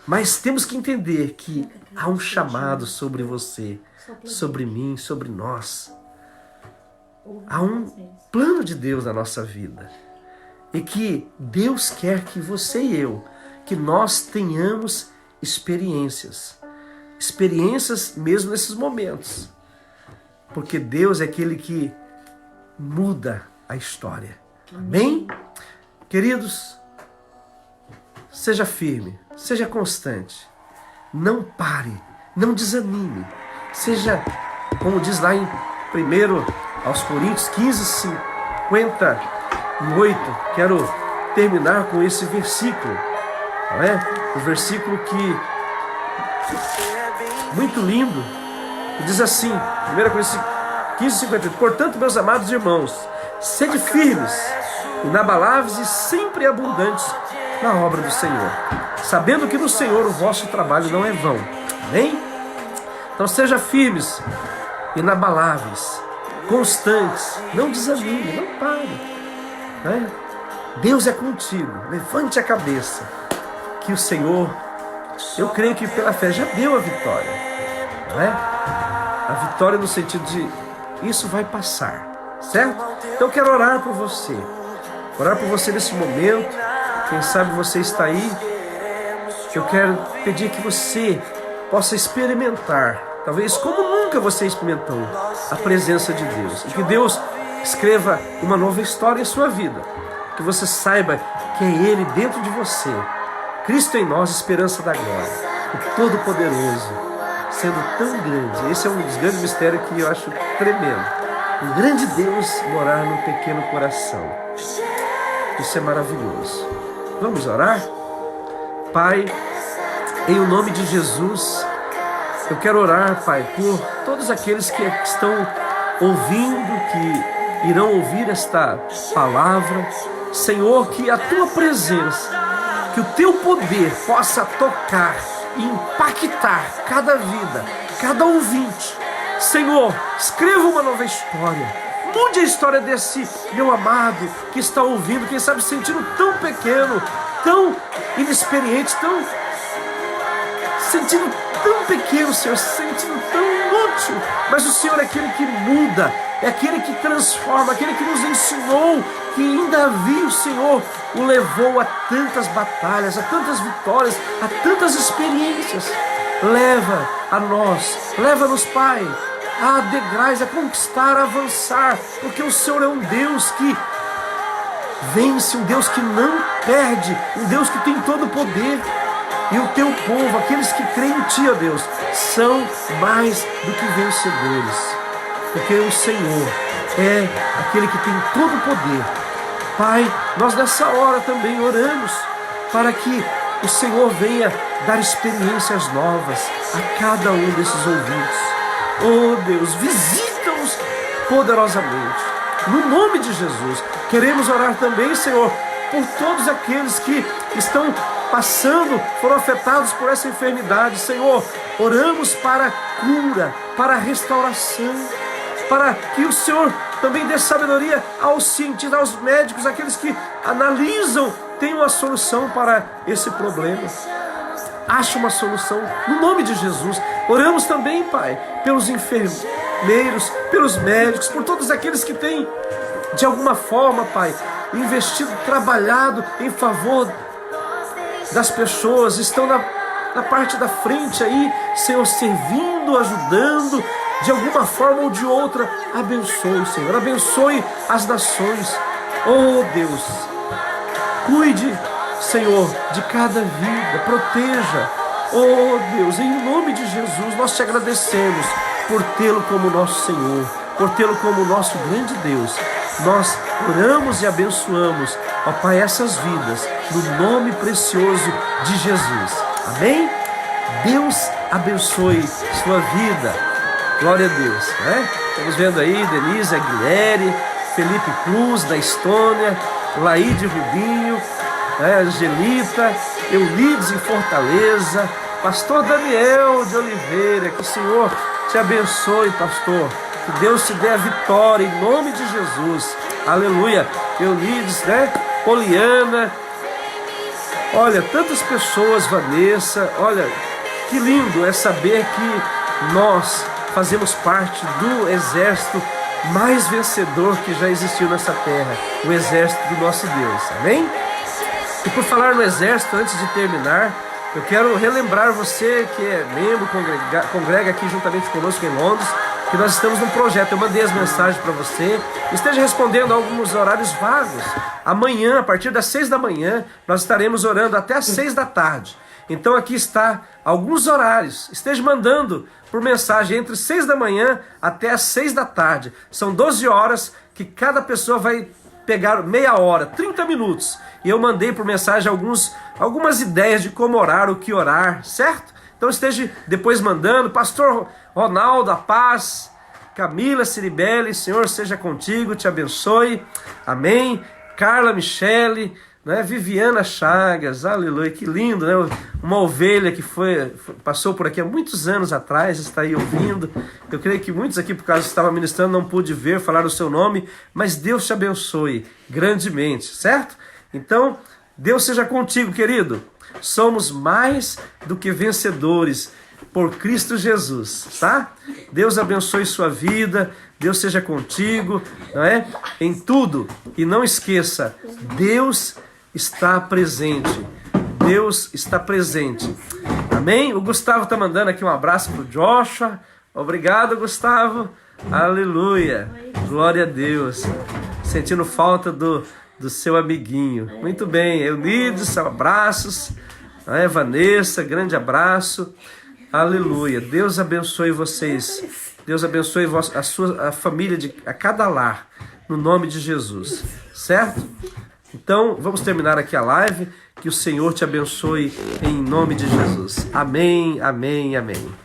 mas temos que entender que há um chamado sobre você, sobre mim, sobre nós. Há um plano de Deus na nossa vida. E que Deus quer que você e eu, que nós tenhamos experiências. experiências mesmo nesses momentos. Porque Deus é aquele que muda a história. Amém? Queridos, seja firme, seja constante. Não pare, não desanime. Seja, como diz lá em 1 Coríntios 15:58. Quero terminar com esse versículo. Não é? Um versículo que muito lindo. Diz assim, 1 Coríntios 15:58. Portanto, meus amados irmãos, sede firmes, inabaláveis e sempre abundantes na obra do Senhor, sabendo que no Senhor o vosso trabalho não é vão. Amém? Então seja firmes, inabaláveis, constantes, não desanime, não pare. Né? Deus é contigo, levante a cabeça, que o Senhor, eu creio que pela fé já deu a vitória. Não é? A vitória no sentido de isso vai passar, certo? Então eu quero orar por você nesse momento. Quem sabe você está aí. Eu quero pedir que você possa experimentar, talvez como nunca você experimentou, a presença de Deus. E que Deus escreva uma nova história em sua vida. Que você saiba que é Ele dentro de você. Cristo em nós, esperança da glória. O Todo-Poderoso, sendo tão grande. Esse é um dos grandes mistérios que eu acho tremendo. Um grande Deus morar num pequeno coração. Isso é maravilhoso. Vamos orar? Pai, em o nome de Jesus, eu quero orar, Pai, por todos aqueles que estão ouvindo, que irão ouvir esta palavra. Senhor, que a Tua presença, que o Teu poder possa tocar e impactar cada vida, cada ouvinte. Senhor, escreva uma nova história. Mude a história desse meu amado que está ouvindo, quem sabe sentindo tão pequeno, tão inexperiente, sentindo tão pequeno, Senhor, sentindo tão inútil. Mas o Senhor é aquele que muda, é aquele que transforma, aquele que nos ensinou que em Davi o Senhor o levou a tantas batalhas, a tantas vitórias, a tantas experiências. Leva a nós, leva-nos, Pai, a degraus, a conquistar, a avançar, porque o Senhor é um Deus que vence, um Deus que não perde, um Deus que tem todo o poder. E o Teu povo, aqueles que creem em Ti, ó Deus, são mais do que vencedores, porque o Senhor é aquele que tem todo o poder. Pai, nós nessa hora também oramos para que o Senhor venha dar experiências novas a cada um desses ouvintes. Oh Deus, visita-os poderosamente, no nome de Jesus. Queremos orar também, Senhor, por todos aqueles que estão passando, foram afetados por essa enfermidade. Senhor, oramos para cura, para restauração, para que o Senhor também dê sabedoria aos cientistas, aos médicos, aqueles que analisam, tenham uma solução para esse problema. Acha uma solução no nome de Jesus. Oramos também, Pai, pelos enfermeiros, pelos médicos, por todos aqueles que têm, de alguma forma, Pai, investido, trabalhado em favor das pessoas, estão na parte da frente aí, Senhor, servindo, ajudando, de alguma forma ou de outra. Abençoe, Senhor, abençoe as nações. Oh Deus, cuide, Senhor, de cada vida, proteja. Oh Deus, em nome de Jesus, nós Te agradecemos por tê-lo como nosso Senhor, por tê-lo como nosso grande Deus. Nós oramos e abençoamos, ó Pai, essas vidas, no nome precioso de Jesus. Amém? Deus abençoe sua vida. Glória a Deus, né? Estamos vendo aí Denise Aguilera, Felipe Cruz, da Estônia, Laide Rubinho, Angelita, Eulides em Fortaleza, Pastor Daniel de Oliveira. Que o Senhor te abençoe, pastor. Que Deus te dê a vitória em nome de Jesus. Aleluia. Eulides, Poliana. Olha, tantas pessoas, Vanessa. Olha, que lindo é saber que nós fazemos parte do exército mais vencedor que já existiu nessa terra, o exército do nosso Deus. Amém? E por falar no exército, antes de terminar, Eu quero relembrar você que é membro, congrega aqui juntamente conosco em Londres, que nós estamos num projeto. Eu mandei as mensagens para você. Esteja respondendo a alguns horários vagos. Amanhã, a partir das 6 da manhã, nós estaremos orando até as 6 da tarde. Então aqui está alguns horários. Esteja mandando por mensagem entre 6 da manhã até as 6 da tarde. São 12 horas que cada pessoa vai pegar meia hora, 30 minutos. E eu mandei por mensagem algumas ideias de como orar, o que orar, certo? Então esteja depois mandando. Pastor Ronaldo, a paz. Camila Ciribelli, Senhor seja contigo, te abençoe. Amém. Carla Michele, né? Viviana Chagas, aleluia, que lindo, né? Uma ovelha que passou por aqui há muitos anos atrás, está aí ouvindo. Eu creio que muitos aqui, por causa que estava ministrando, não pude ver, falar o seu nome, mas Deus te abençoe grandemente, certo? Então, Deus seja contigo, querido. Somos mais do que vencedores por Cristo Jesus, tá? Deus abençoe sua vida, Deus seja contigo, não é? Em tudo. E não esqueça, Deus está presente. Deus está presente. Amém? O Gustavo está mandando aqui um abraço para o Joshua. Obrigado, Gustavo. Aleluia. Glória a Deus. Sentindo falta do seu amiguinho. Muito bem. Eunides, abraços. Vanessa, grande abraço. Aleluia. Deus abençoe vocês. Deus abençoe a família a cada lar. No nome de Jesus. Certo? Então, vamos terminar aqui a live. Que o Senhor te abençoe em nome de Jesus. Amém, amém, amém.